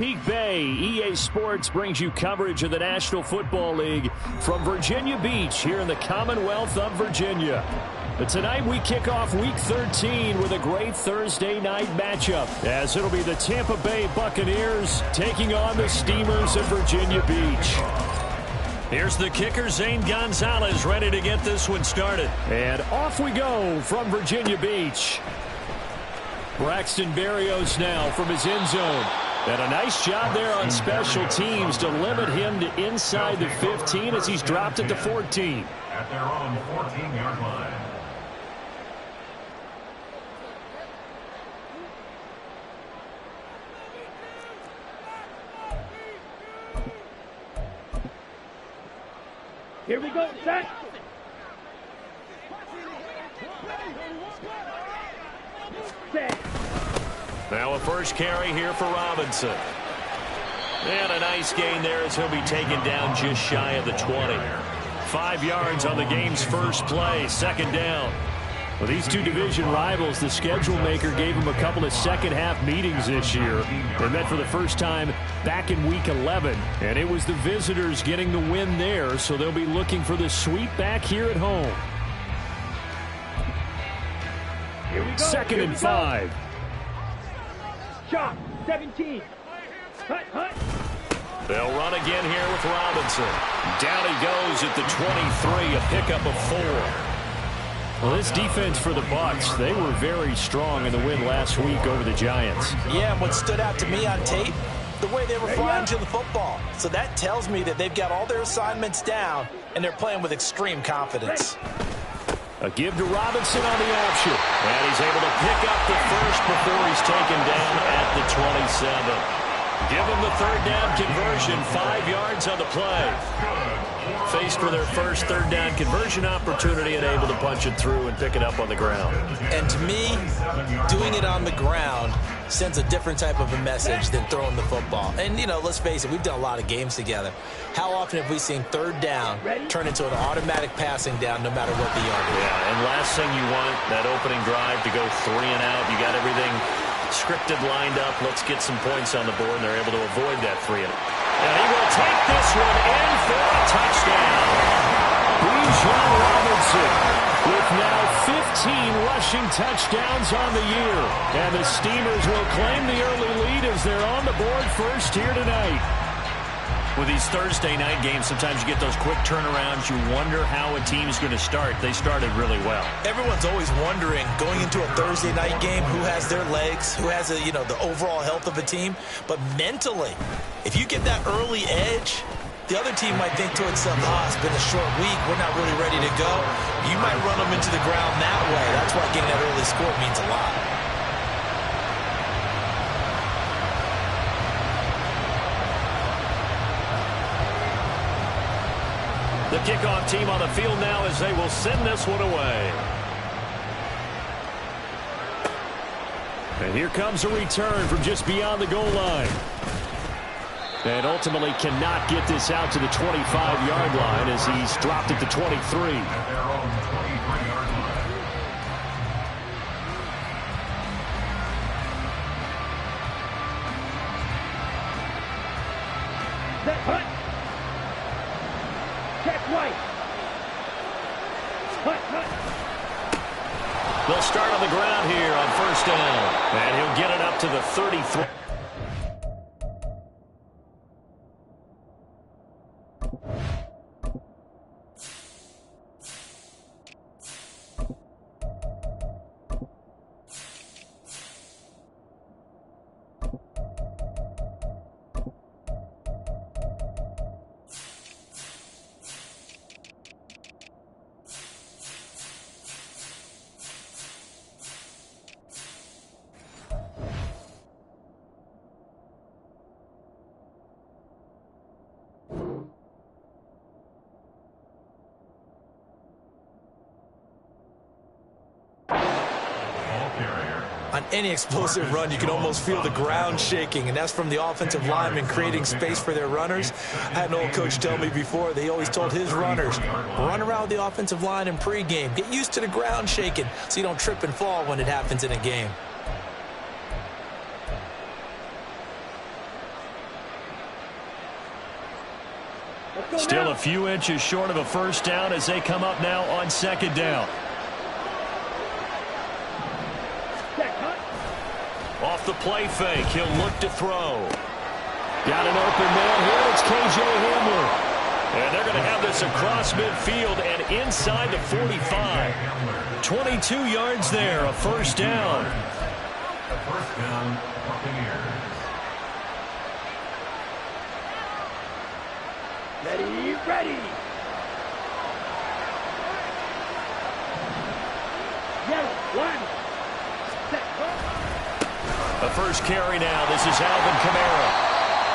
Peak Bay, EA Sports brings you coverage of the National Football League from Virginia Beach here in the Commonwealth of Virginia. But tonight we kick off Week 13 with a great Thursday night matchup, as it'll be the Tampa Bay Buccaneers taking on the Steamers of Virginia Beach. Here's the kicker, Zane Gonzalez, ready to get this one started. And off we go from Virginia Beach. Braxton Berrios now from his end zone. And a nice job there on special teams to limit him to inside the 15 as he's dropped it to 14. At their own 14-yard line. Here we go, set. Set. Now a first carry here for Robinson. And a nice gain there as he'll be taken down just shy of the 20. 5 yards on the game's first play, second down. Well, these two division rivals, the schedule maker gave them a couple of second-half meetings this year. They met for the first time back in Week 11, and it was the visitors getting the win there, so they'll be looking for the sweep back here at home. Here we go. Second and 5. Shot, 17. Hut, hut. They'll run again here with Robinson. Down he goes at the 23, a pickup of 4. Well, this defense for the Bucs, they were very strong in the win last week over the Giants. Yeah, and what stood out to me on tape, the way they were flying to the football. So that tells me that they've got all their assignments down, and they're playing with extreme confidence. A give to Robinson on the option. And he's able to pick up the first before he's taken down at the 27. Give them the third down conversion, 5 yards on the play. Faced with their first third down conversion opportunity and able to punch it through and pick it up on the ground. And to me, doing it on the ground sends a different type of a message than throwing the football. And, you know, let's face it, we've done a lot of games together. How often have we seen third down turn into an automatic passing down no matter what the yard is? Yeah, and last thing you want, that opening drive to go 3 and out. You got everything scripted, lined up. Let's get some points on the board, and they're able to avoid that 3 and out. And he will take this one in for a touchdown. Bijan Robinson with now 15 rushing touchdowns on the year. And the Steamers will claim the early lead as they're on the board first here tonight. With these Thursday night games, sometimes you get those quick turnarounds. You wonder how a team's going to start. They started really well. Everyone's always wondering, going into a Thursday night game, who has their legs, who has, the overall health of a team. But mentally, if you get that early edge, the other team might think to itself, it's been a short week, we're not really ready to go. You might run them into the ground that way. That's why getting that early score means a lot. The kickoff team on the field now as they will send this one away. And here comes a return from just beyond the goal line. And ultimately cannot get this out to the 25-yard line as he's dropped it to 23. They'll start on the ground here on first down. And he'll get it up to the 33. On any explosive run, you can almost feel the ground shaking, and that's from the offensive linemen creating space for their runners. I had an old coach tell me before, they always told his runners, run around the offensive line in pregame. Get used to the ground shaking so you don't trip and fall when it happens in a game. Let's go Still now. a few inches short of a first down as they come up now on second down. Check, hunt. Off the play fake, he'll look to throw. Got an open man here, it's KJ Hamler. And they're going to have this across midfield and inside the 45. 22 yards there, a first down. A first down, Buccaneers. Ready, ready. Yellow, one. Set, hunt. The first carry now, this is Alvin Kamara.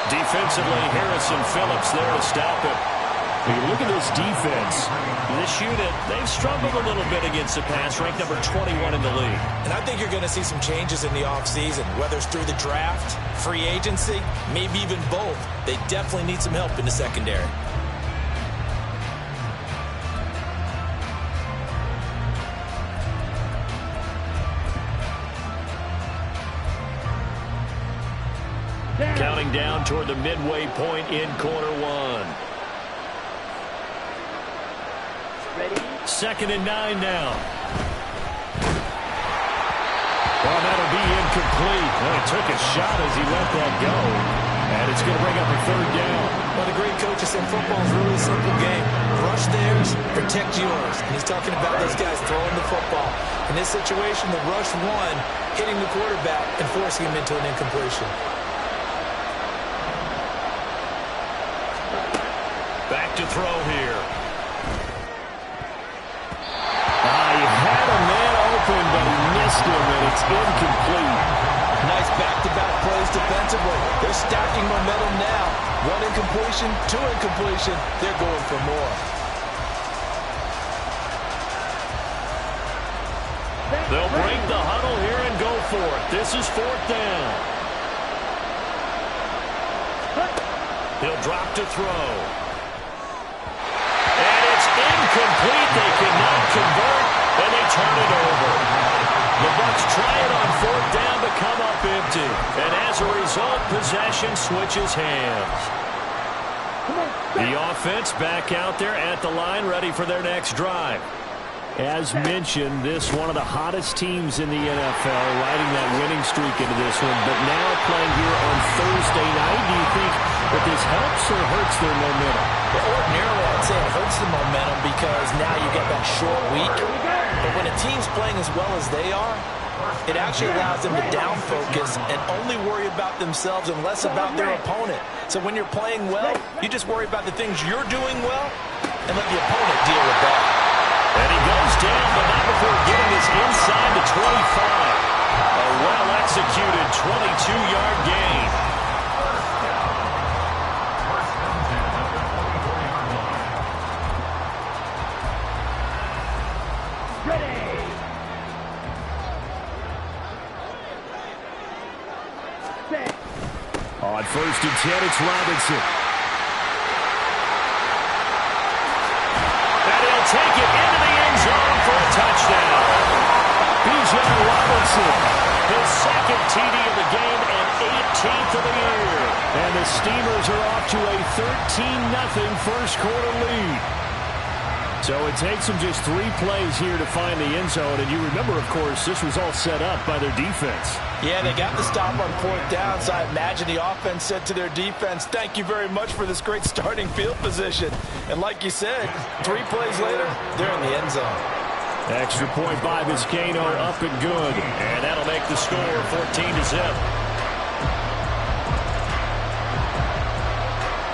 Defensively, Harrison Phillips there to stop him. When you look at this defense, this unit, they've struggled a little bit against the pass, ranked number 21 in the league. And I think you're going to see some changes in the offseason, whether it's through the draft, free agency, maybe even both. They definitely need some help in the secondary. Counting down toward the midway point in quarter one. Ready. 2nd and 9 now. Well, that'll be incomplete. Well, he took a shot as he let that go. And it's going to bring up a third down. One of the great coaches in football is really a simple game. Rush theirs, protect yours. And he's talking about those guys throwing the football. In this situation, the rush one, hitting the quarterback and forcing him into an incompletion. Back to throw here. He had a man open, but he missed him, and it's incomplete. Nice back-to-back plays defensively. They're stacking momentum now. One incompletion, two incompletion. They're going for more. They'll break the huddle here and go for it. This is 4th down. He'll drop to throw. And it's incomplete. They cannot convert, and they turn it over. The Bucs try it on 4th down to come up empty. And as a result, possession switches hands. The offense back out there at the line, ready for their next drive. As mentioned, this one of the hottest teams in the NFL, riding that winning streak into this one, but now playing here on Thursday night. Do you think that this helps or hurts their momentum? Well, ordinarily, I'd say it hurts the momentum because now you get that short week. But when a team's playing as well as they are, it actually allows them to down focus and only worry about themselves and less about their opponent. So when you're playing well, you just worry about the things you're doing well and let the opponent deal with that. And he goes down, but not before getting this inside the 25. A well-executed 22-yard gain. Ready. Set. On 1st and 10, it's Robinson. And he'll take it into the end zone for a touchdown. Bijan Robinson, his 2nd TD of the game and 18th of the year. And the Steamers are off to a 13-0 first quarter lead. So it takes them just 3 plays here to find the end zone. And you remember, of course, this was all set up by their defense. Yeah, they got the stop on 4th down, so I imagine the offense said to their defense, thank you very much for this great starting field position. And like you said, 3 plays later, they're in the end zone. Extra point by Vizcaino, up and good. And that'll make the score 14-0.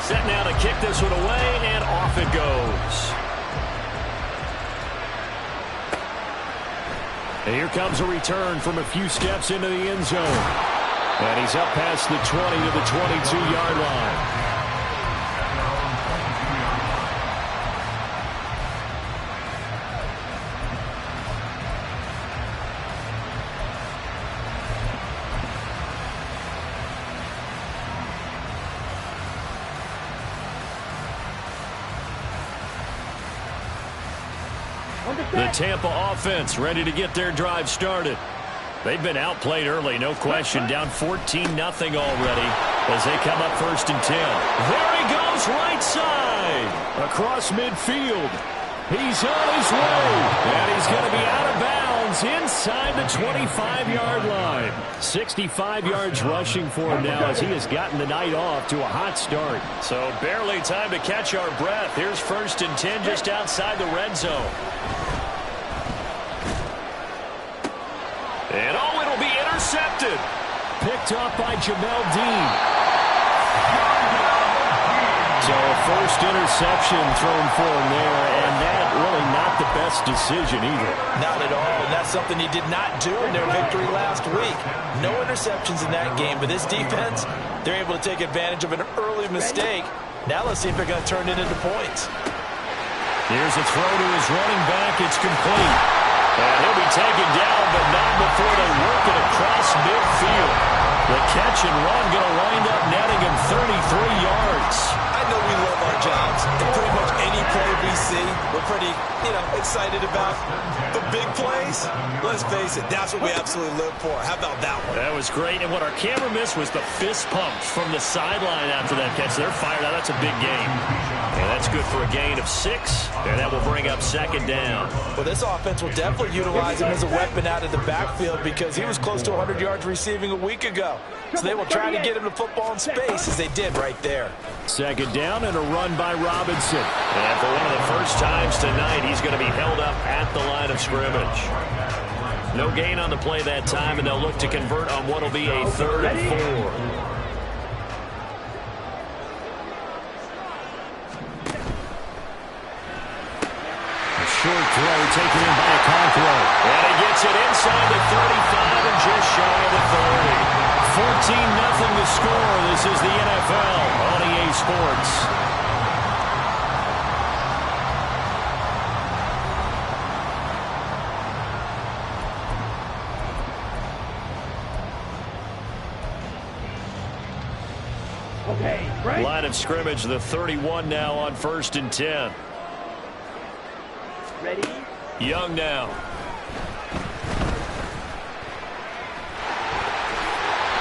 Set now to kick this one away, and off it goes. And here comes a return from a few steps into the end zone. And he's up past the 20 to the 22-yard line. The Tampa offense ready to get their drive started. They've been outplayed early, no question. Down 14-0 already. as they come up 1st and 10. There he goes, right side. Across midfield. He's on his way. And he's going to be out of bounds inside the 25-yard line. 65 yards rushing for him now as he has gotten the night off to a hot start. So barely time to catch our breath. Here's 1st and 10 just outside the red zone. And it'll be intercepted. Picked up by Jamel Dean. So a first interception thrown for him there, and that really not the best decision either. Not at all, and that's something he did not do in their victory last week. No interceptions in that game, but this defense, they're able to take advantage of an early mistake. Now let's see if they're going to turn it into points. Here's a throw to his running back. It's complete. And he'll be taken down, but not before they work it across midfield. The catch and run going to wind up netting him 33 yards. I know we love our jobs, and pretty much any play we see, we're pretty, excited about. The big plays, let's face it, that's what we absolutely live for. How about that one? That was great, and what our camera missed was the fist pumps from the sideline after that catch. They're fired out. That's a big game. And that's good for a gain of 6, and that will bring up 2nd down. Well, this offense will definitely utilize him as a weapon out of the backfield because he was close to 100 yards receiving a week ago. So they will try to get him the football in space as they did right there. 2nd down and a run by Robinson. And for one of the first times tonight, he's going to be held up at the line of scrimmage. No gain on the play that time, and they'll look to convert on what will be a 3rd and 4. Short throw taken in by Okonkwo. And he gets it inside the 35 and just shy of the 30. 14-0 to score. This is the NFL on EA Sports. Okay, right. Line of scrimmage, the 31 now on 1st and 10. Ready? Young now.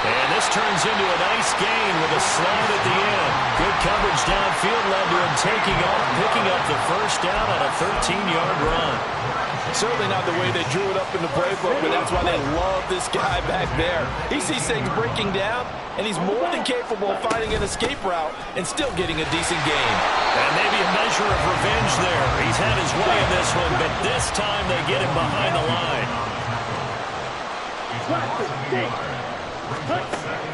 And this turns into a nice gain with a slide at the end. Good coverage downfield led to him taking off, picking up the 1st down on a 13-yard run. Certainly not the way they drew it up in the playbook, but that's why they love this guy back there. He sees things breaking down, and he's more than capable of finding an escape route and still getting a decent gain. And maybe a measure of revenge there. He's had his way in this one, but this time they get him behind the line.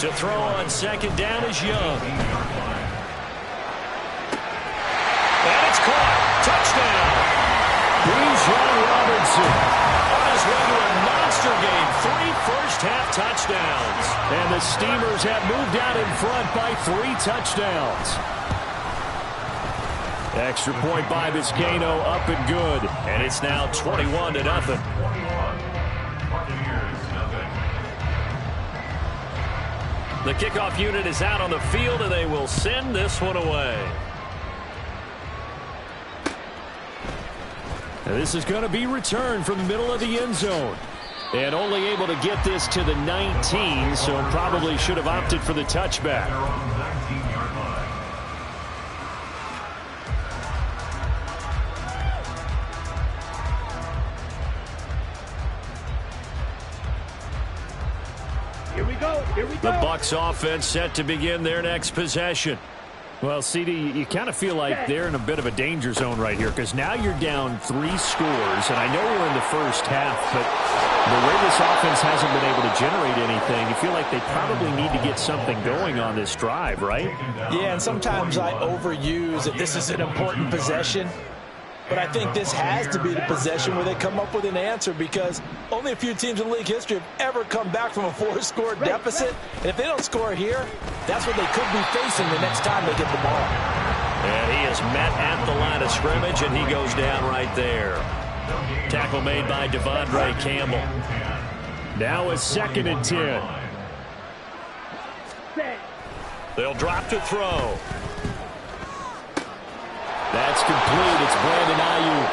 To throw on 2nd down is Young. And it's caught. Touchdown. Here's Young Robinson on his way to a monster game. 3 first-half touchdowns. And the Steamers have moved out in front by 3 touchdowns. Extra point by Vizcaino, up and good. And it's now 21-0. The kickoff unit is out on the field, and they will send this one away. Now this is going to be returned from the middle of the end zone. And only able to get this to the 19, so probably should have opted for the touchback. Here we go. The Bucs offense set to begin their next possession. Well, CD, you kind of feel like they're in a bit of a danger zone right here because now you're down 3 scores, and I know we're in the first half, but the way this offense hasn't been able to generate anything, you feel like they probably need to get something going on this drive, right? Yeah, and sometimes I overuse that this is an important possession. But I think this has to be the possession where they come up with an answer because only a few teams in league history have ever come back from a 4-score deficit. And if they don't score here, that's what they could be facing the next time they get the ball. And he is met at the line of scrimmage, and he goes down right there. Tackle made by Devondre Campbell. Now it's 2nd and 10. They'll drop to throw. That's complete. It's Brandon Ayuk.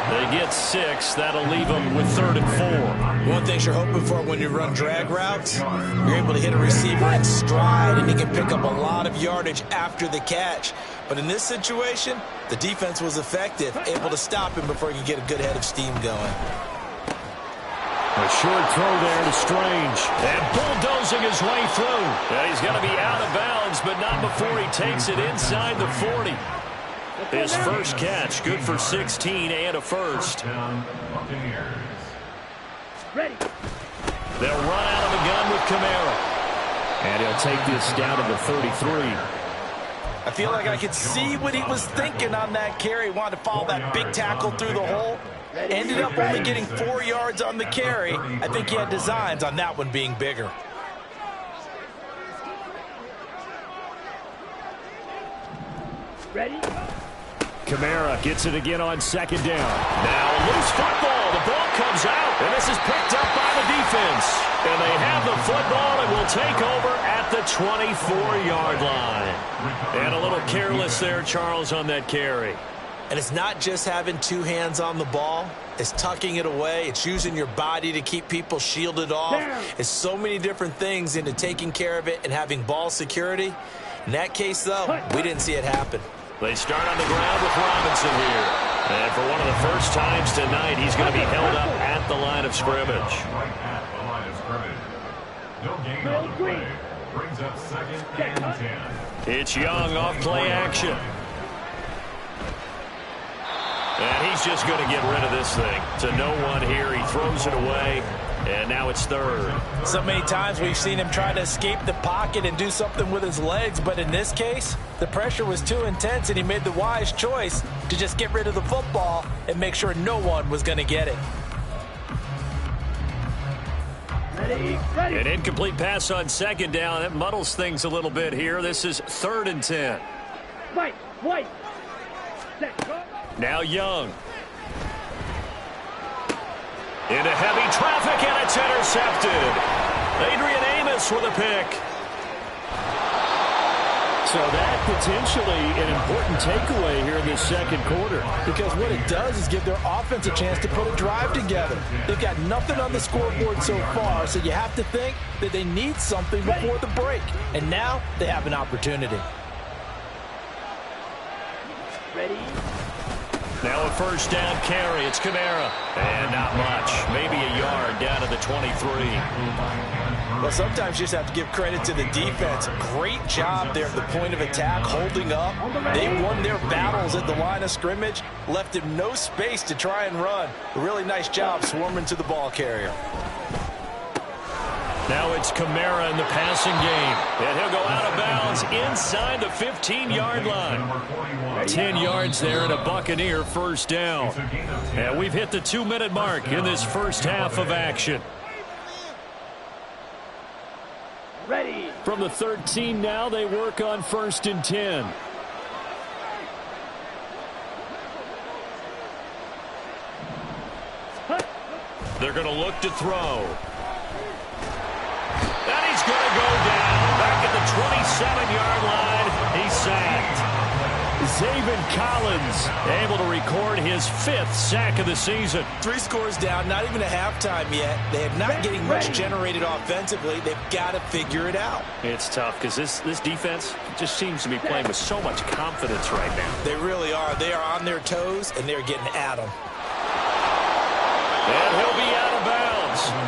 They get 6. That'll leave them with 3rd and 4. One thing you're hoping for when you run drag routes, you're able to hit a receiver in stride, and he can pick up a lot of yardage after the catch. But in this situation, the defense was effective, able to stop him before he could get a good head of steam going. A short throw there to Strange. And bulldozing his way through. Yeah, he's going to be out of bounds, but not before he takes it inside the 40. His first catch, good for 16 and a first. Ready. They'll run out of the gun with Kamara. And he'll take this down to the 33. I feel like I could see what he was thinking on that carry. Wanted to follow that big tackle through the hole. Ended up only getting 4 yards on the carry. I think he had designs on that one being bigger. Ready. Kamara gets it again on 2nd down. Now a loose football. The ball comes out, and this is picked up by the defense. And they have the football and will take over at the 24-yard line. And a little careless there, Charles, on that carry. And it's not just having 2 hands on the ball. It's tucking it away. It's using your body to keep people shielded off. It's so many different things into taking care of it and having ball security. In that case, though, we didn't see it happen. They start on the ground with Robinson here. And for one of the first times tonight, he's going to be held up at the line of scrimmage. Right at the line of scrimmage. No gain on the play. Brings up 2nd and 10. It's Young off play action. And he's just going to get rid of this thing. To no one here. He throws it away. And now it's 3rd. So many times we've seen him try to escape the pocket and do something with his legs. But in this case, the pressure was too intense, and he made the wise choice to just get rid of the football and make sure no one was going to get it. Ready. Ready. An incomplete pass on 2nd down. That muddles things a little bit here. This is 3rd and 10. Right. White. Set. Go. Now Young. Into heavy traffic, and it's intercepted. Adrian Amos with a pick. So that potentially an important takeaway here in this 2nd quarter. Because what it does is give their offense a chance to put a drive together. They've got nothing on the scoreboard so far, so you have to think that they need something before the break. And now they have an opportunity. Ready. Now a 1st down carry. It's Kamara. And not much. Maybe a yard down to the 23. Well, sometimes you just have to give credit to the defense. Great job there at the point of attack, holding up. They won their battles at the line of scrimmage, left him no space to try and run. A really nice job swarming to the ball carrier. Now it's Kamara in the passing game. And he'll go out of bounds inside the 15-yard line. 10 yards there and a Buccaneer 1st down. And we've hit the 2-minute mark in this first half of action. Ready. From the 13 now, they work on 1st and 10. They're going to look to throw. And he's going to go down. Back at the 27-yard line. He's sacked. Zaven Collins able to record his 5th sack of the season. 3 scores down, not even a halftime yet. They are not getting much generated offensively. They've got to figure it out. It's tough because this defense just seems to be playing with so much confidence right now. They really are. They are on their toes, and they're getting at them. And he'll be out of bounds.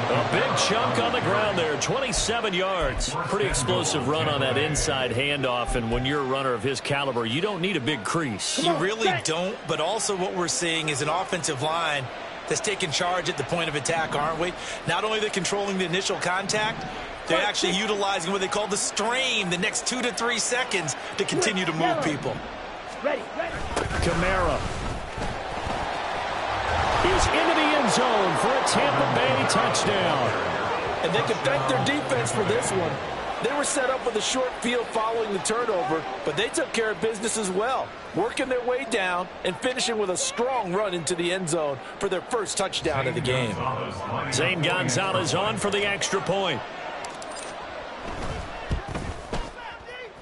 A big chunk on the ground there, 27 yards. Pretty explosive run on that inside handoff, and when you're a runner of his caliber, you don't need a big crease. You really don't, but also what we're seeing is an offensive line that's taking charge at the point of attack, aren't we? Not only they're controlling the initial contact, they're actually utilizing what they call the strain, the next 2 to 3 seconds to continue to move people. Ready. Kamara is into the end zone for a Tampa Bay touchdown. And they can thank their defense for this one. They were set up with a short field following the turnover, but they took care of business as well, working their way down and finishing with a strong run into the end zone for their first touchdown of the game. Zane Gonzalez on for the extra point.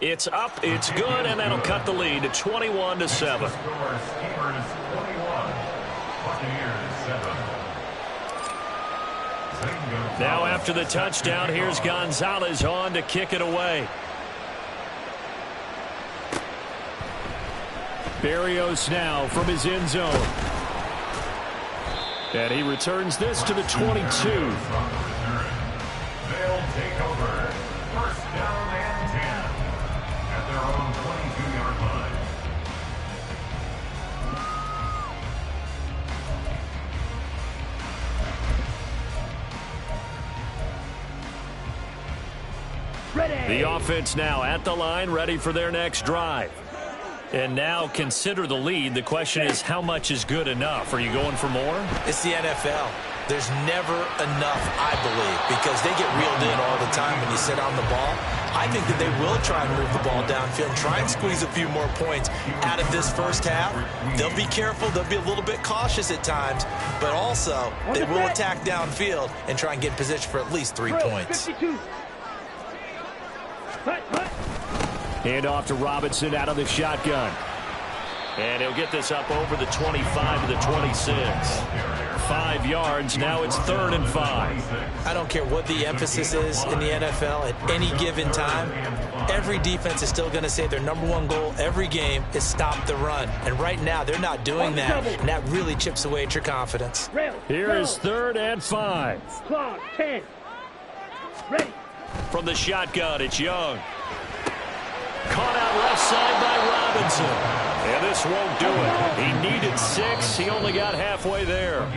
It's up, it's good, and that'll cut the lead to 21-7. Buccaneers 7. Now after the touchdown, here's Gonzalez on to kick it away. Berrios now from his end zone. And he returns this to the 22. They'll take over. First down and 10 at their own 22-yard line. Ready. The offense now at the line, ready for their next drive. And now consider the lead. The question is, how much is good enough? Are you going for more? It's the NFL. There's never enough, I believe, because they get reeled in all the time when you sit on the ball. I think that they will try and move the ball downfield and try and squeeze a few more points out of this first half. They'll be careful. They'll be a little bit cautious at times, but also they will attack downfield and try and get in position for at least 3 points. 52. Hand off to Robinson out of the shotgun. And he'll get this up over the 25 to the 26. 5 yards. Now it's 3rd and 5. I don't care what the emphasis is in the NFL at any given time. Every defense is still going to say their #1 goal every game is stop the run. And right now they're not doing that. And that really chips away at your confidence. Here is 3rd and 5. Clock 10. Ready. From the shotgun, it's Young. Caught out left side by Robinson. And this won't do it. He needed 6. He only got halfway there.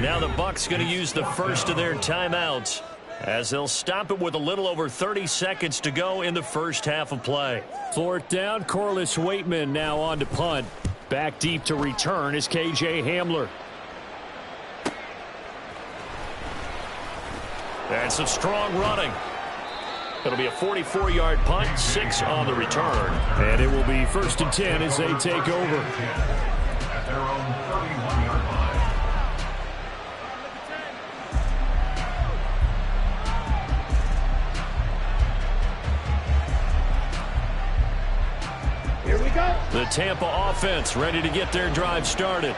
Now the Bucs going to use the first of their timeouts as they'll stop it with a little over 30 seconds to go in the first half of play. 4th down, Corliss Waitman now on to punt. Back deep to return is K.J. Hamler. And some strong running. It'll be a 44-yard punt, 6 on the return. And it will be 1st and 10 as they take over. At their own 31-yard line. Here we go. The Tampa offense ready to get their drive started.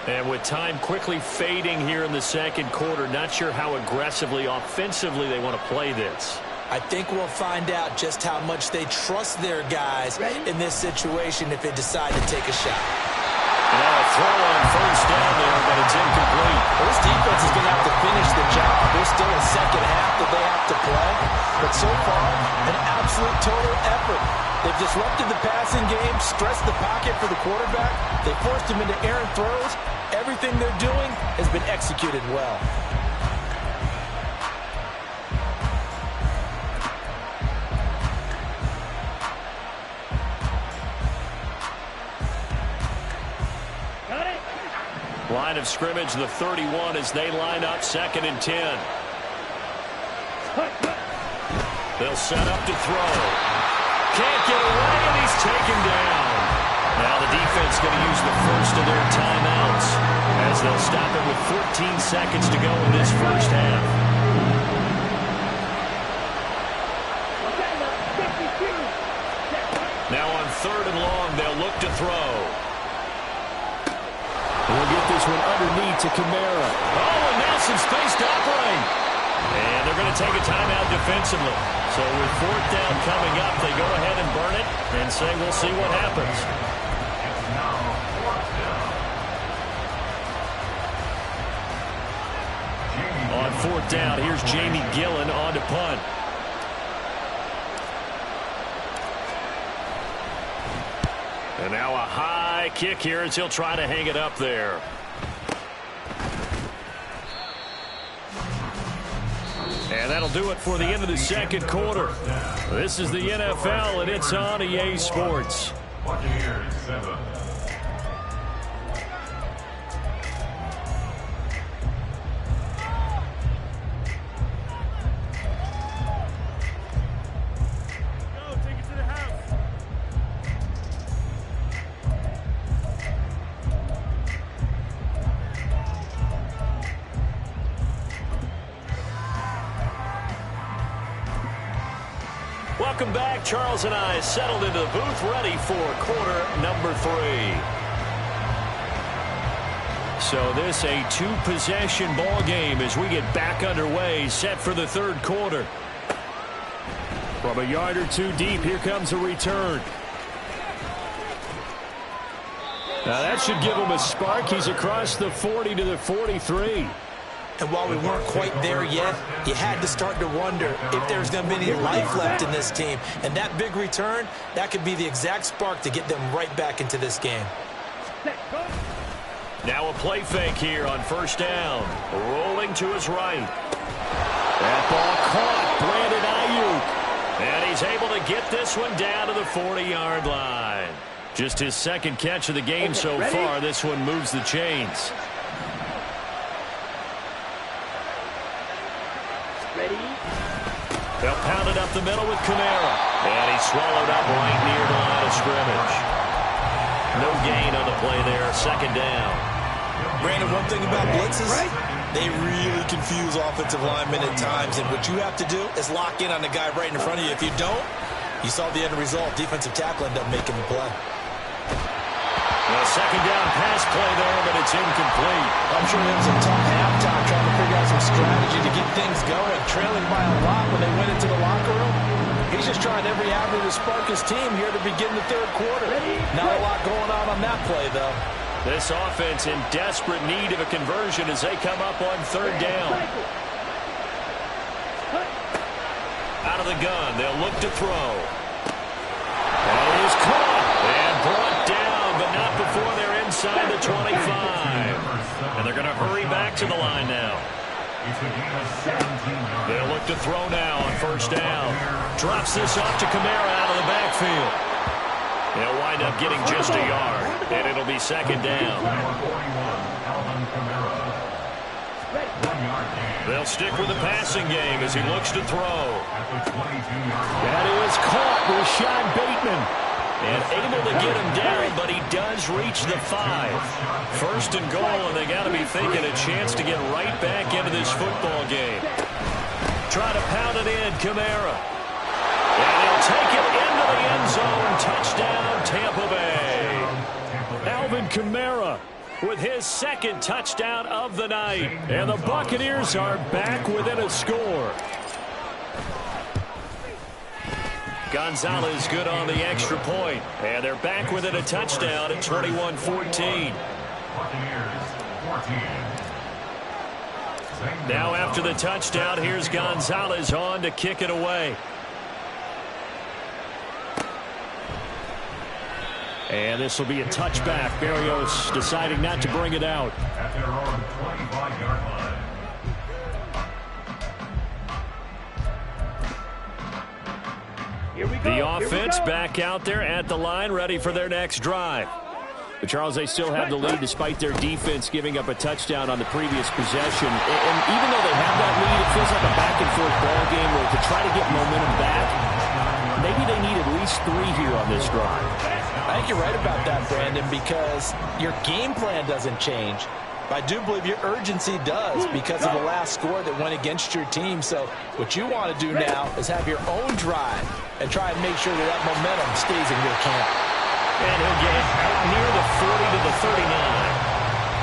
And with time quickly fading here in the second quarter, not sure how aggressively, offensively they want to play this. I think we'll find out just how much they trust their guys in this situation if they decide to take a shot. Now a throw on 1st down there, but it's incomplete. Well, this defense is going to have to finish the job. There's still a second half that they have to play. But so far, an absolute total effort. They've disrupted the passing game, stressed the pocket for the quarterback. They forced him into errant throws. Everything they're doing has been executed well. Line of scrimmage, the 31 as they line up 2nd and 10. They'll set up to throw. Can't get away, and he's taken down. Now the defense going to use the first of their timeouts as they'll stop it with 14 seconds to go in this first half. Now on 3rd and long, they'll look to throw. We'll get this one underneath to Kamara. Oh, and now some space to operate. And they're going to take a timeout defensively. So with 4th down coming up, they go ahead and burn it and say we'll see what happens. It's now 4th down. On 4th down, here's Jamie Gillen on to punt. And now a high kick here as he'll try to hang it up there. And that'll do it for the end of the second quarter. This is the NFL, and it's on EA Sports. Buccaneers 7. Welcome back. Charles and I settled into the booth, ready for quarter number 3. So this a two-possession ball game as we get back underway, set for the third quarter. From a yard or two deep, here comes a return. Now that should give him a spark. He's across the 40 to the 43. And while we weren't quite there yet, you had to start to wonder if there's going to be any life left in this team. And that big return, that could be the exact spark to get them right back into this game. Now a play fake here on first down. Rolling to his right. That ball caught. Brandon Ayuk. And he's able to get this one down to the 40-yard line. Just his second catch of the game so far. This one moves the chains. Ready? They'll pound it up the middle with Kamara. And he's swallowed up right near the line of scrimmage. No gain on the play there. Second down. Brandon, one thing about blitzes, they really confuse offensive linemen at times. And what you have to do is lock in on the guy right in front of you. If you don't, you saw the end result. Defensive tackle ended up making the play. A second down pass play there, but it's incomplete. I'm sure it was a tough halftime trying to figure out some strategy to get things going. Trailing by a lot when they went into the locker room. He's just trying every avenue to spark his team here to begin the third quarter. Not a lot going on that play, though. This offense in desperate need of a conversion as they come up on third down. Out of the gun, they'll look to throw. And it is caught and brought down, but not before they're inside the 25. And they're going to hurry back to the line now. They'll look to throw now on first down. Drops this off to Kamara out of the backfield. They'll wind up getting just a yard, and it'll be second down. They'll stick with the passing game as he looks to throw. That is caught. Rashad Bateman. And able to get him down, but he does reach the 5. First and goal, and they got to be thinking a chance to get right back into this football game. Try to pound it in, Kamara. And he'll take it into the end zone. Touchdown, Tampa Bay. Alvin Kamara with his second touchdown of the night. And the Buccaneers are back within a score. Gonzalez good on the extra point. And they're back within a touchdown at 21-14. Now after the touchdown, here's Gonzalez on to kick it away. And this will be a touchback. Barrios deciding not to bring it out. At their own 25-yard line. Here we go. The offense back out there at the line, ready for their next drive. But Charles, they still have the lead despite their defense giving up a touchdown on the previous possession. And even though they have that lead, it feels like a back-and-forth ball game where to try to get momentum back, maybe they need at least 3 here on this drive. I think you're right about that, Brandon, because your game plan doesn't change. I do believe your urgency does because of the last score that went against your team. So what you want to do now is have your own drive and try and make sure that that momentum stays in your camp. And he'll get it out near the 40 to the 39.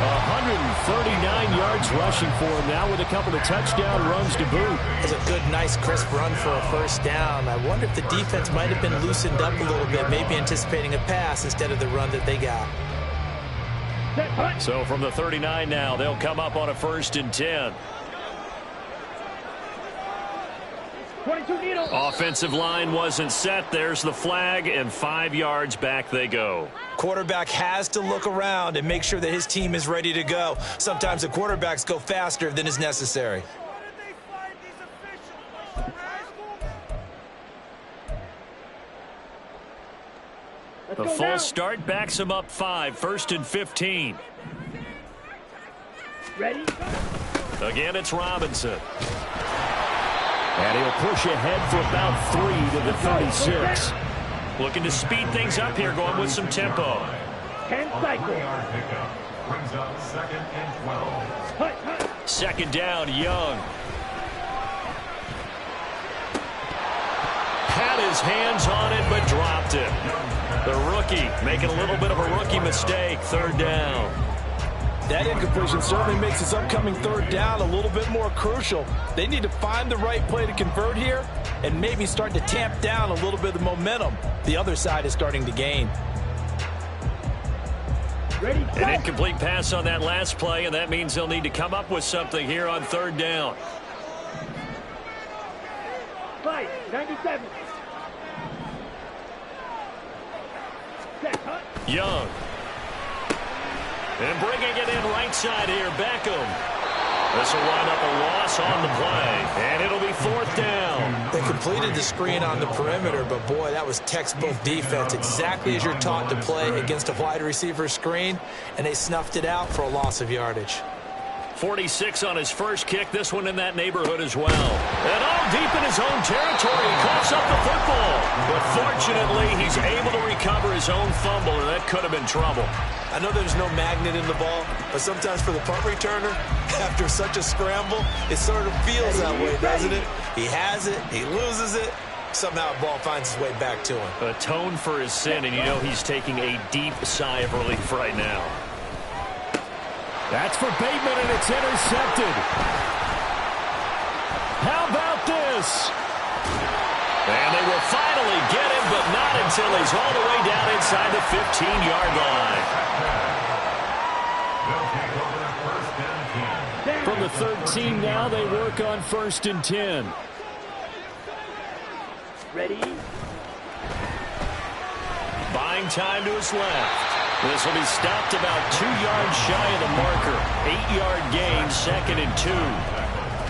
139 yards rushing for him now with a couple of touchdown runs to boot. It's a good, nice, crisp run for a first down. I wonder if the defense might have been loosened up a little bit, maybe anticipating a pass instead of the run that they got. So from the 39 now, they'll come up on a 1st and 10. 22 needle. Offensive line wasn't set. There's the flag, and 5 yards back they go. Quarterback has to look around and make sure that his team is ready to go. Sometimes the quarterbacks go faster than is necessary. The full start backs him up 5, 1st and 15. Ready? Again, it's Robinson. And he'll push ahead for about 3 to the 36. Looking to speed things up here, going with some tempo. 10 cycles. Brings up 2nd and 12. Second down, Young. Had his hands on it, but dropped it. The rookie making a little bit of a rookie mistake. 3rd down. That incompletion certainly makes this upcoming third down a little bit more crucial. They need to find the right play to convert here and maybe start to tamp down a little bit of the momentum the other side is starting to gain. Ready, An incomplete pass on that last play, and that means they'll need to come up with something here on third down. 97. Set, huh? Young. And bringing it in right side here, Beckham. This will wind up a loss on the play, and it'll be fourth down. They completed the screen on the perimeter, but boy, that was textbook defense, exactly as you're taught to play against a wide receiver screen, and they snuffed it out for a loss of yardage. 46 on his first kick, this one in that neighborhood as well. And all deep in his own territory, he coughs up the football. But fortunately, he's able to recover his own fumble, and that could have been trouble. I know there's no magnet in the ball, but sometimes for the punt returner, after such a scramble, it sort of feels that way, doesn't it? He has it, he loses it, somehow the ball finds its way back to him. Atone for his sin, and you know he's taking a deep sigh of relief right now. That's for Bateman, and it's intercepted. How about this? And they will finally get him, but not until he's all the way down inside the 15-yard line. From the 13 now, they work on 1st and 10. Ready? Buying time to his left. This will be stopped about 2 yards shy of the marker. 8-yard gain, 2nd and 2.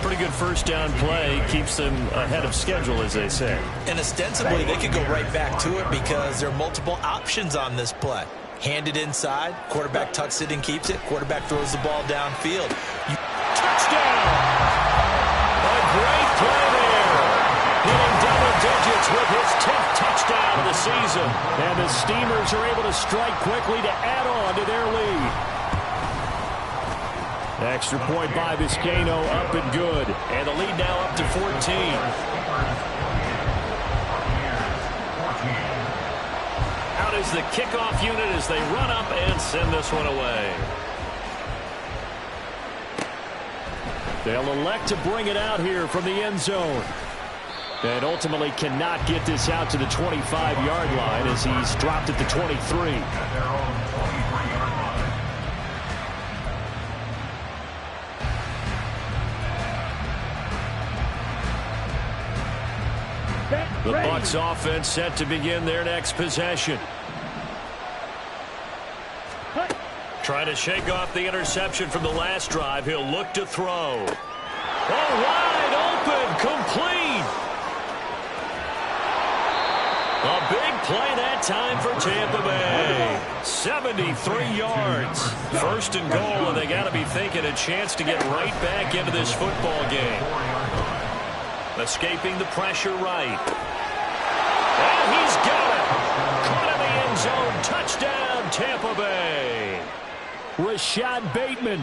Pretty good first down play. Keeps them ahead of schedule, as they say. And ostensibly, they could go right back to it because there are multiple options on this play. Hand it inside, quarterback tucks it and keeps it, quarterback throws the ball downfield. Touchdown! A great play there. Hitting double digits with his 10th touchdown of the season. And the Steamers are able to strike quickly to add on to their lead. Extra point by Vizcaino, up and good. And the lead now up to 14. Out is the kickoff unit as they run up and send this one away. They'll elect to bring it out here from the end zone. And ultimately cannot get this out to the 25-yard line as he's dropped at the 23. The Bucs offense set to begin their next possession. Trying to shake off the interception from the last drive. He'll look to throw. Oh, wide open, complete. A big play that time for Tampa Bay. 73 yards. 1st and goal, and they got to be thinking a chance to get right back into this football game. Escaping the pressure right. And he's got it. Caught in the end zone. Touchdown, Tampa Bay. Rashad Bateman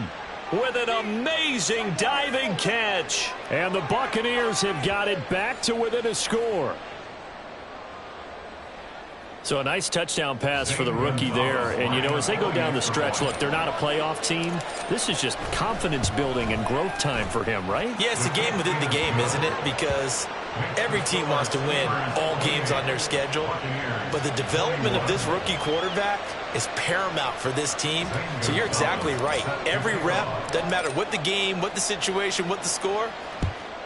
with an amazing diving catch. And the Buccaneers have got it back to within a score. So a nice touchdown pass for the rookie there. And, you know, as they go down the stretch, look, they're not a playoff team. This is just confidence building and growth time for him, right? Yeah, it's a game within the game, isn't it? Because every team wants to win all games on their schedule. But the development of this rookie quarterback is paramount for this team. So you're exactly right. Every rep, doesn't matter what the game, what the situation, what the score,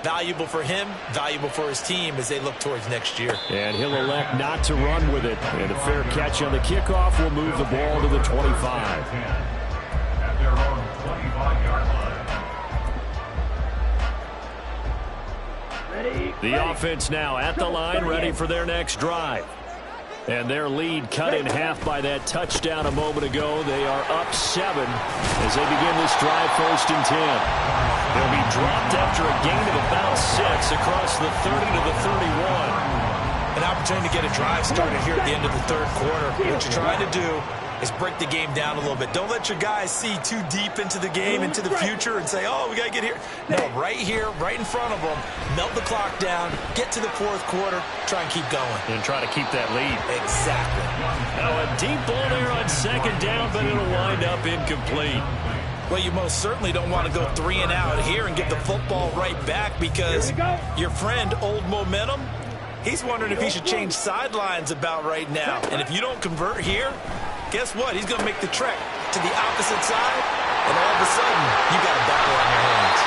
valuable for him, valuable for his team as they look towards next year. And he'll elect not to run with it. And a fair catch on the kickoff will move the ball to the 25. At their own 25-yard line. The offense now at the line, ready for their next drive. And their lead cut in half by that touchdown a moment ago. They are up 7 as they begin this drive 1st and 10. They'll be dropped after a gain of about 6 across the 30 to the 31. An opportunity to get a drive started here at the end of the third quarter. What you're trying to do is break the game down a little bit. Don't let your guys see too deep into the game, into the future, and say, oh, we got to get here. No, right here, right in front of them, melt the clock down, get to the fourth quarter, try and keep going. And try to keep that lead. Exactly. Now a deep ball there on 2nd down, but it'll wind up incomplete. Well, you most certainly don't want to go 3 and out here and get the football right back because your friend, Old Momentum, he's wondering if he should change sidelines about right now. And if you don't convert here, guess what? He's going to make the trek to the opposite side, and all of a sudden, you got a battle on your hands.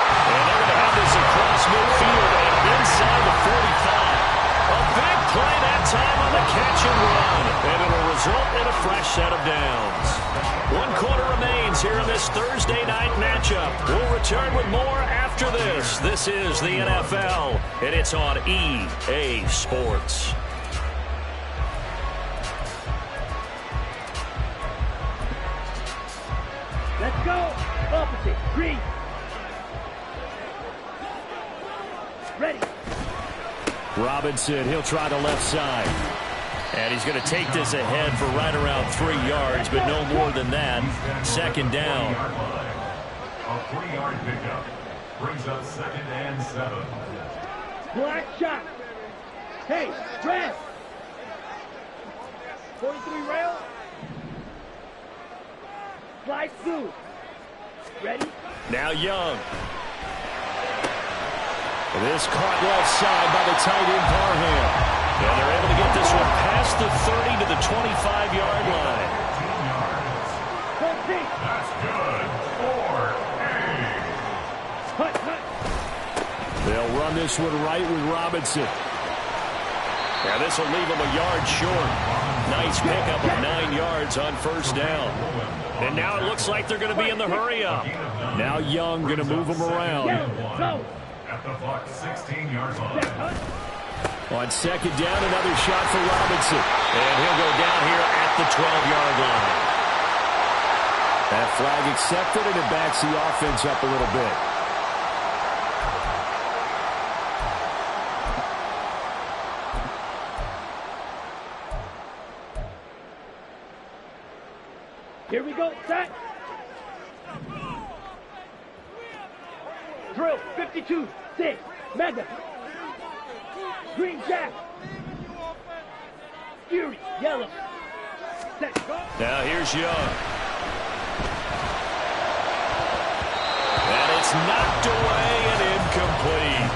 And they're going to have this across midfield and inside the 45. A big play that time on the catch and run, and it'll result in a fresh set of downs. 1 quarter remains here in this Thursday night matchup. We'll return with more after this. This is the NFL, and it's on EA Sports. Let's go. Opposite. Green. Ready. Robinson, he'll try the left side. And he's going to take this ahead for right around 3 yards, but no more than that. 2nd down. A 3-yard pickup brings up 2nd and 7. Black shot. Hey, red. 43 rail. Slide through. Ready? Now Young. This caught left side by the tight end Parham. And they're able to get this one past the 30 to the 25-yard line. 14. That's good. 4-8. Hut, hut. They'll run this one right with Robinson. Now this will leave him a yard short. Nice pickup of 9 yards on 1st down. And now it looks like they're going to be in the hurry-up. Now Young going to move them around. Go. At the Bucs 16-yard line. On 2nd down, another shot for Robinson. And he'll go down here at the 12-yard line. That flag accepted, and it backs the offense up a little bit. Here we go. Set. Drill. 52. 6. Mega. Green Jack. Fury. Yellow. Set. Go. Now here's Young. And it's knocked away and incomplete.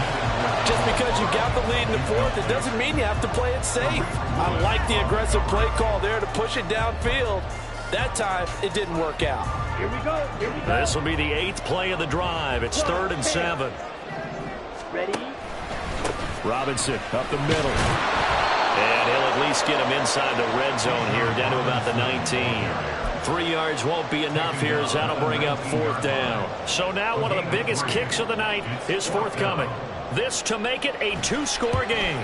Just because you got the lead in the 4th, it doesn't mean you have to play it safe. I like the aggressive play call there to push it downfield. That time, it didn't work out. Here we go. Here we go. This will be the 8th play of the drive. It's 3rd and 7. Ready? Robinson up the middle. And he'll at least get him inside the red zone here, down to about the 19. 3 yards won't be enough here as that'll bring up 4th down. So now one of the biggest kicks of the night is forthcoming. This to make it a 2-score game.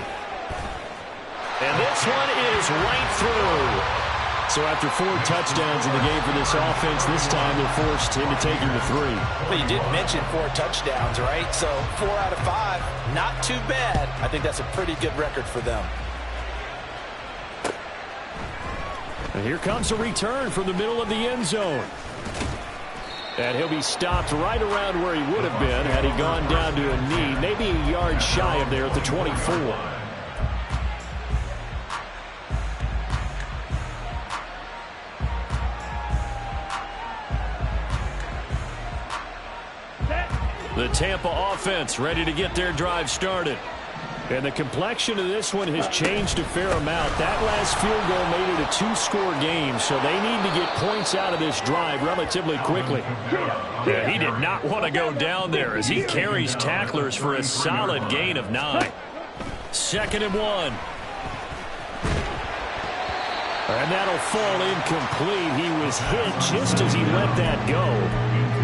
And this one is right through. So after 4 touchdowns in the game for this offense, this time they're forced into taking the 3. Well, you did mention 4 touchdowns, right? So 4 out of 5, not too bad. I think that's a pretty good record for them. And here comes a return from the middle of the end zone. And he'll be stopped right around where he would have been had he gone down to a knee, maybe a yard shy of there at the 24. The Tampa offense ready to get their drive started. And the complexion of this one has changed a fair amount. That last field goal made it a 2-score game, so they need to get points out of this drive relatively quickly. Yeah, he did not want to go down there as he carries tacklers for a solid gain of 9. 2nd and 1. And that'll fall incomplete. He was hit just as he let that go.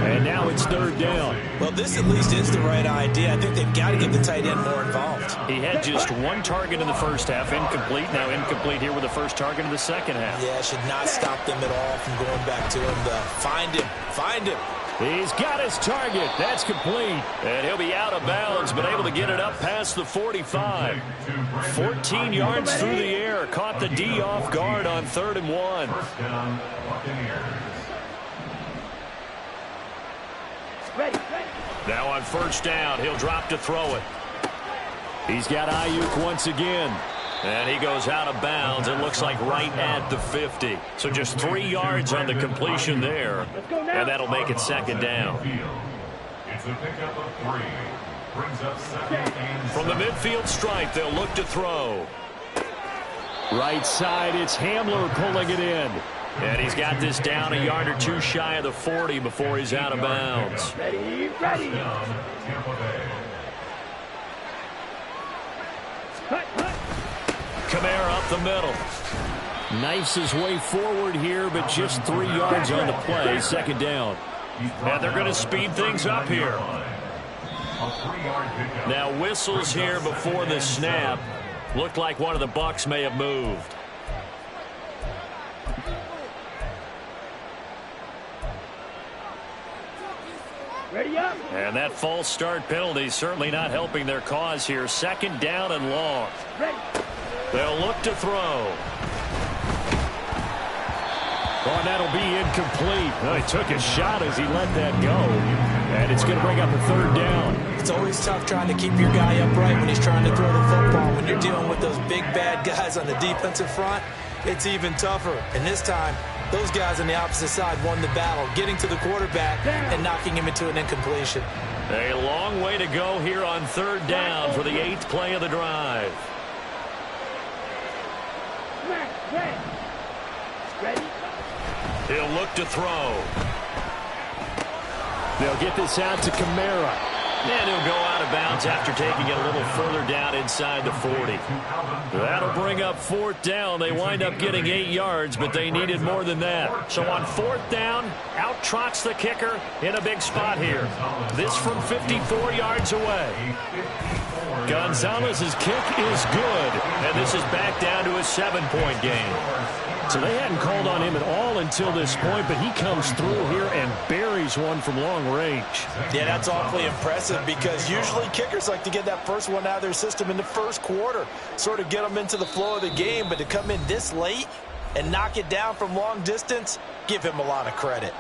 And now it's 3rd down. Well, this at least is the right idea. I think they've got to get the tight end more involved. He had just 1 target in the first half, incomplete. Now incomplete here with the first target in the second half. Yeah, should not stop them at all from going back to him. Find him. Find him. He's got his target. That's complete. And he'll be out of bounds, but able to get it up past the 45. 14 yards through the air. Caught the D off guard on 3rd and 1. First down, Buccaneers. Ready. Now on 1st down, he'll drop to throw it. He's got Ayuk once again. And he goes out of bounds. It looks like right at the 50. So just 3 yards on the completion there. And that'll make it second down. It's a pickup of 3. Brings up second and From the midfield stripe, they'll look to throw. Right side, it's Hamler pulling it in. And he's got this down a yard or 2 shy of the 40 before he's out of bounds. Ready, ready. Tampa Bay. Cut, cut. Kamara up the middle. Knifes his way forward here, but just 3 yards on the play. Second down. And they're going to speed things up here. Now whistles here before the snap. Looked like one of the Bucs may have moved. Ready up. And that false start penalty certainly not helping their cause here. Second down and long. Ready. They'll look to throw. Oh, and that'll be incomplete. Well, he took a shot as he let that go. And it's going to bring up a third down. It's always tough trying to keep your guy upright when he's trying to throw the football. When you're dealing with those big, bad guys on the defensive front, it's even tougher. And this time, those guys on the opposite side won the battle, getting to the quarterback and knocking him into an incompletion. A long way to go here on third down for the 8th play of the drive. Ready. Ready. He'll look to throw. They'll get this out to Kamara. And he'll go out of bounds after taking it a little further down inside the 40. That'll bring up 4th down. They wind up getting 8 yards, but they needed more than that. So on 4th down, out trots the kicker in a big spot here. This from 54 yards away. Gonzalez's kick is good, and this is back down to a 7-point game. So they hadn't called on him at all until this point, but he comes through here and buries one from long range. Yeah, that's awfully impressive because usually kickers like to get that first one out of their system in the first quarter, sort of get them into the flow of the game, but to come in this late and knock it down from long distance, give him a lot of credit.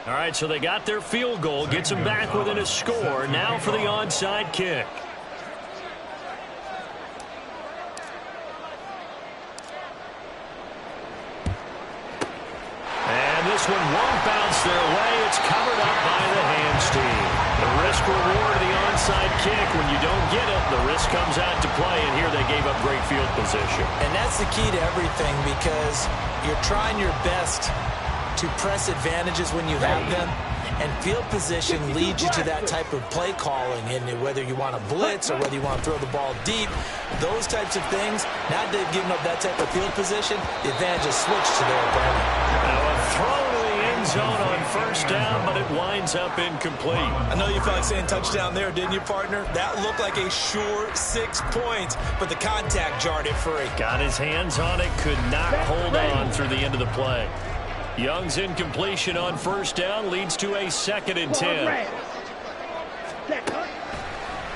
All right, so they got their field goal, gets them back within a score. Now for the onside kick. And this one won't bounce their way. It's covered up by the hands team. The risk reward of the onside kick. When you don't get it, the risk comes out to play, and here they gave up great field position. And that's the key to everything because you're trying your best to press advantages when you have them, and field position leads you to that type of play calling, and whether you want to blitz or whether you want to throw the ball deep, those types of things, now that they've given up that type of field position, the advantage is switched to their opponent. Now a throw to the end zone on first down, but it winds up incomplete. I know you felt like saying touchdown there, didn't you, partner? That looked like a sure 6 points, but the contact jarred it free. Got his hands on it, could not hold on through the end of the play. Young's incompletion on first down leads to a 2nd and 10.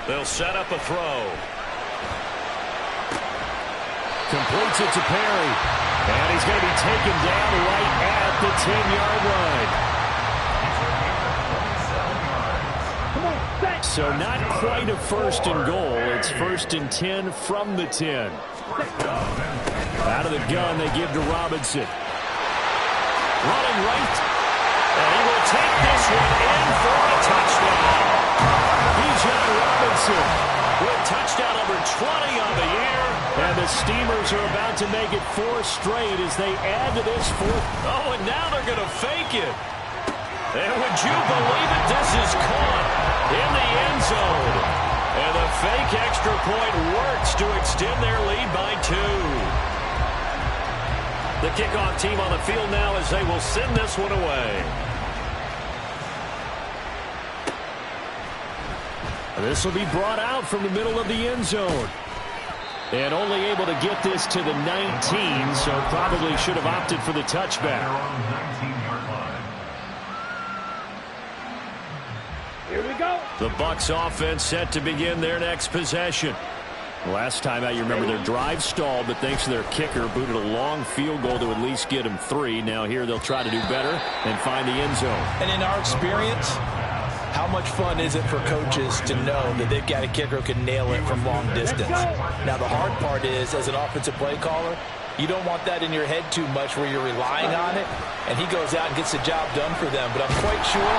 They'll set up a throw. Completes it to Perry. And he's going to be taken down right at the 10-yard line. So not quite a 1st and goal. It's 1st and 10 from the 10. Out of the gun, they give to Robinson. Running right, and he will take this one in for a touchdown. Bijan Robinson with touchdown number 20 on the year, and the Steamers are about to make it 4 straight as they add to this 4th. Oh, and now they're going to fake it. And would you believe it, this is caught in the end zone. And the fake extra point works to extend their lead by 2. The kickoff team on the field now as they will send this one away. This will be brought out from the middle of the end zone. And only able to get this to the 19, so probably should have opted for the touchback. Here we go. The Bucs offense set to begin their next possession. Last time out, you remember their drive stalled, but thanks to their kicker, booted a long field goal to at least get them 3. Now here they'll try to do better and find the end zone. And in our experience, how much fun is it for coaches to know that they've got a kicker who can nail it from long distance? Now the hard part is, as an offensive play caller, you don't want that in your head too much where you're relying on it, and he goes out and gets the job done for them. But I'm quite sure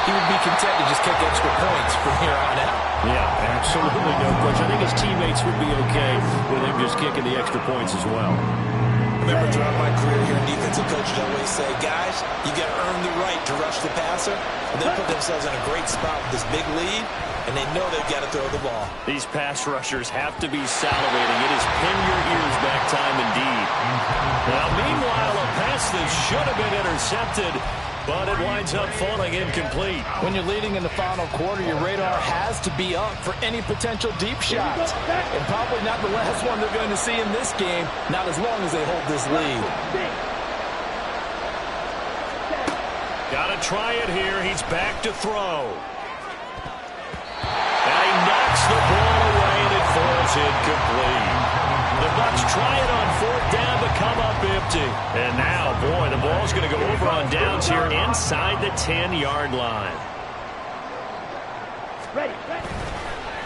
he would be content to just kick extra points from here on out. Yeah, absolutely no question. I think his teammates would be okay with him just kicking the extra points as well. Remember, throughout my career here, defensive coaches always say, guys, you got to earn the right to rush the passer, and they put themselves in a great spot with this big lead, and they know they've got to throw the ball. These pass rushers have to be salivating. It is pin your ears back time indeed. Now, meanwhile, a pass that should have been intercepted, but it winds up falling incomplete. When you're leading in the final quarter, your radar has to be up for any potential deep shots. And probably not the last one they're going to see in this game, not as long as they hold this lead. Got to try it here. He's back to throw. And he knocks the ball away, and it falls incomplete. The Bucs try it on 4th down, but come up empty. And now, boy, the ball's going to go over on downs here inside the 10-yard line. Ready.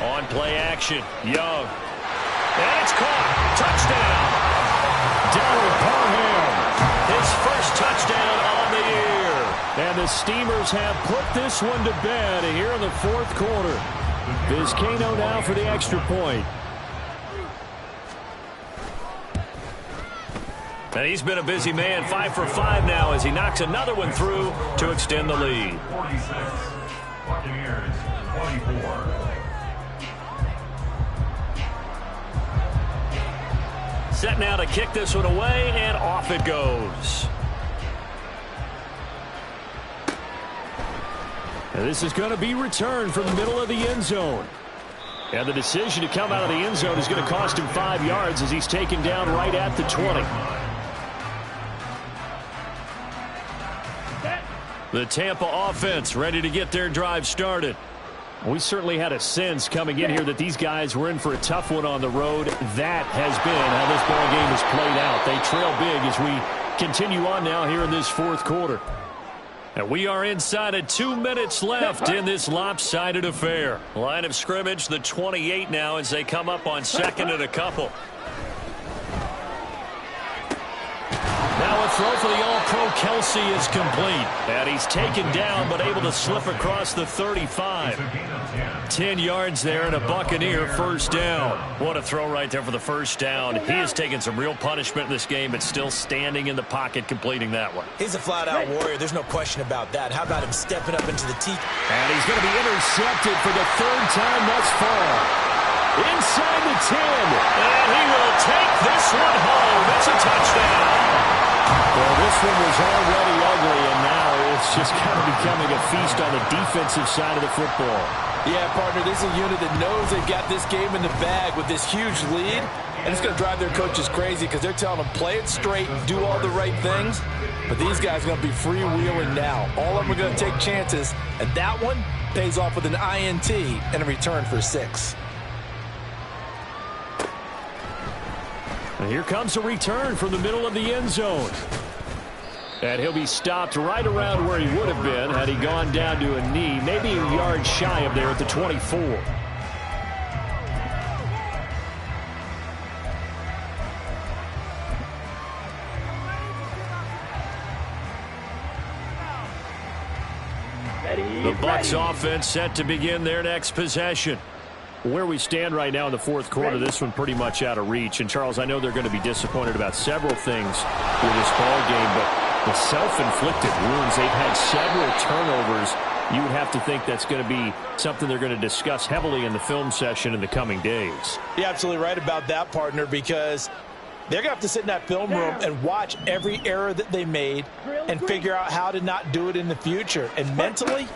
On play action, Young. And it's caught. Touchdown. Darryl Parham. His first touchdown on the year. And the Steamers have put this one to bed here in the 4th quarter. Vizcaino now for the extra point. And he's been a busy man, 5 for 5 now as he knocks another one through to extend the lead. 46, Buccaneers 24. Set now to kick this one away, and off it goes. And this is going to be returned from the middle of the end zone. And the decision to come out of the end zone is going to cost him 5 yards as he's taken down right at the 20. The Tampa offense ready to get their drive started. We certainly had a sense coming in here that these guys were in for a tough one on the road. That has been how this ball game has played out. They trail big as we continue on now here in this 4th quarter. And we are inside of 2 minutes left in this lopsided affair. Line of scrimmage, the 28 now as they come up on 2nd and a couple. Now a throw for the All-Pro Kelsey is complete. And he's taken down but able to slip across the 35. 10 yards there and a Buccaneer first down. What a throw right there for the first down. He has taken some real punishment in this game but still standing in the pocket completing that one. He's a flat-out warrior. There's no question about that. How about him stepping up into the teeth? And he's going to be intercepted for the 3rd time thus far. Inside the 10. And he will take this one home. It's a touchdown. Well, this one was already ugly, and now it's just kind of becoming a feast on the defensive side of the football. Yeah, partner, this is a unit that knows they've got this game in the bag with this huge lead, and it's going to drive their coaches crazy because they're telling them play it straight, do all the right things, but these guys are going to be freewheeling now. All of them are going to take chances, and that one pays off with an INT and a return for 6. And here comes a return from the middle of the end zone. And he'll be stopped right around where he would have been had he gone down to a knee, maybe a yard shy of there at the 24. The Bucs offense set to begin their next possession. Where we stand right now in the 4th quarter, this one pretty much out of reach. And, Charles, I know they're going to be disappointed about several things with this ball game, but the self-inflicted wounds, they've had several turnovers. You would have to think that's going to be something they're going to discuss heavily in the film session in the coming days. You're absolutely right about that, partner, because they're going to have to sit in that film room and watch every error that they made and figure out how to not do it in the future. And mentally,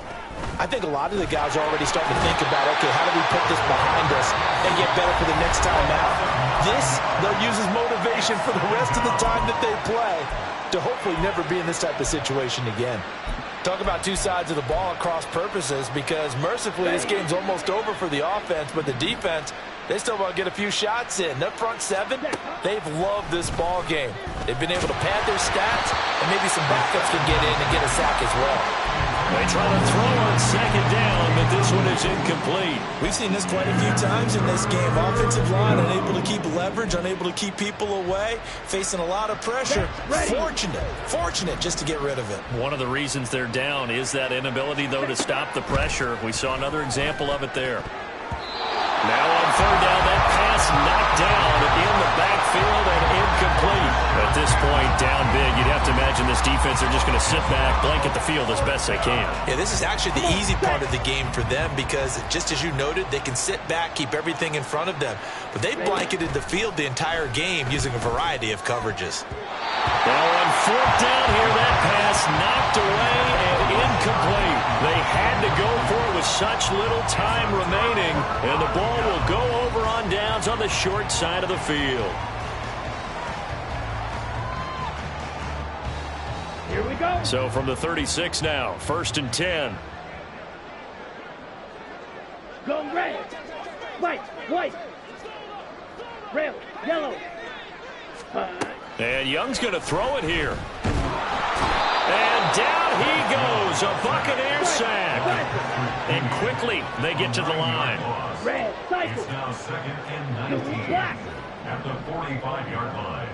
I think a lot of the guys are already starting to think about, okay, how do we put this behind us and get better for the next time out? This, they'll use as motivation for the rest of the time that they play to hopefully never be in this type of situation again. Talk about two sides of the ball at cross purposes, because mercifully this game's almost over for the offense, but the defense, They still want to get a few shots in. Their front seven, they've loved this ball game. They've been able to pad their stats, and maybe some backups can get in and get a sack as well. They try to throw on second down, but this one is incomplete. We've seen this quite a few times in this game. Offensive line unable to keep leverage, unable to keep people away, facing a lot of pressure. Fortunate just to get rid of it. One of the reasons they're down is that inability, though, to stop the pressure. We saw another example of it there. Now on third down, that pass knocked down in the backfield and incomplete. At this point, down big, you'd have to imagine this defense, they're just going to sit back, blanket the field as best they can. Yeah, this is actually the easy part of the game for them because, just as you noted, they can sit back, keep everything in front of them. But they blanketed the field the entire game using a variety of coverages. Now on fourth down here, that pass knocked away and incomplete. They had to go for it with such little time remaining, and the ball will go over on downs on the short side of the field. Here we go. So from the 36 now, 1st and 10. Go red. White. Red, yellow. And Young's going to throw it here. And down he goes, a Buccaneer sack. And quickly they get to the line. Red, cycle. It's now 2nd and 19 Black. at the 45-yard line.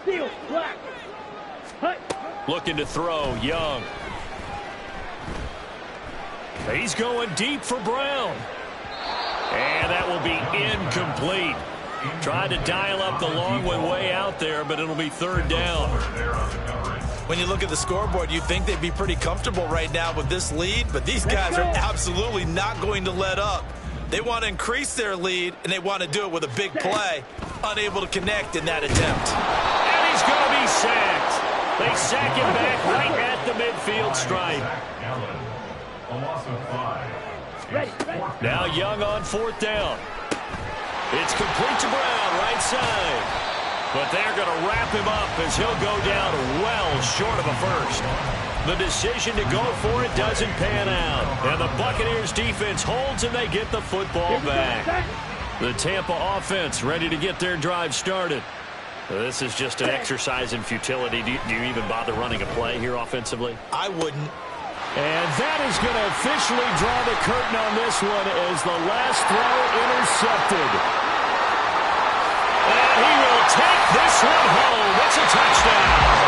Steel, black. Hut. Looking to throw, Young. He's going deep for Brown. And that will be incomplete. Tried to dial up the long one way out there, but it'll be third down. When you look at the scoreboard, you'd think they'd be pretty comfortable right now with this lead, but these guys are absolutely not going to let up. They want to increase their lead, and they want to do it with a big play. Unable to connect in that attempt. And he's going to be sacked. They sack him back right at the midfield stripe. A loss of 5. Ready. Now Young on fourth down. It's complete to Brown, right side. But they're going to wrap him up as he'll go down well short of a first. The decision to go for it doesn't pan out. And the Buccaneers defense holds and they get the football back. The Tampa offense ready to get their drive started. This is just an exercise in futility. Do you even bother running a play here offensively? I wouldn't. And that is going to officially draw the curtain on this one as the last throw intercepted. And he will take this one home. It's a touchdown.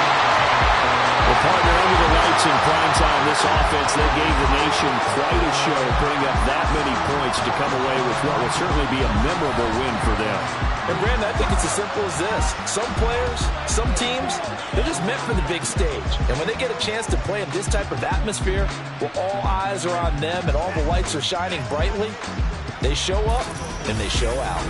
Well, partner, under the lights in prime time, this offense, they gave the nation quite a show, putting up that many points to come away with what will certainly be a memorable win for them. And, Brandon, I think it's as simple as this. Some players, some teams, they're just meant for the big stage. And when they get a chance to play in this type of atmosphere where all eyes are on them and all the lights are shining brightly, they show up and they show out.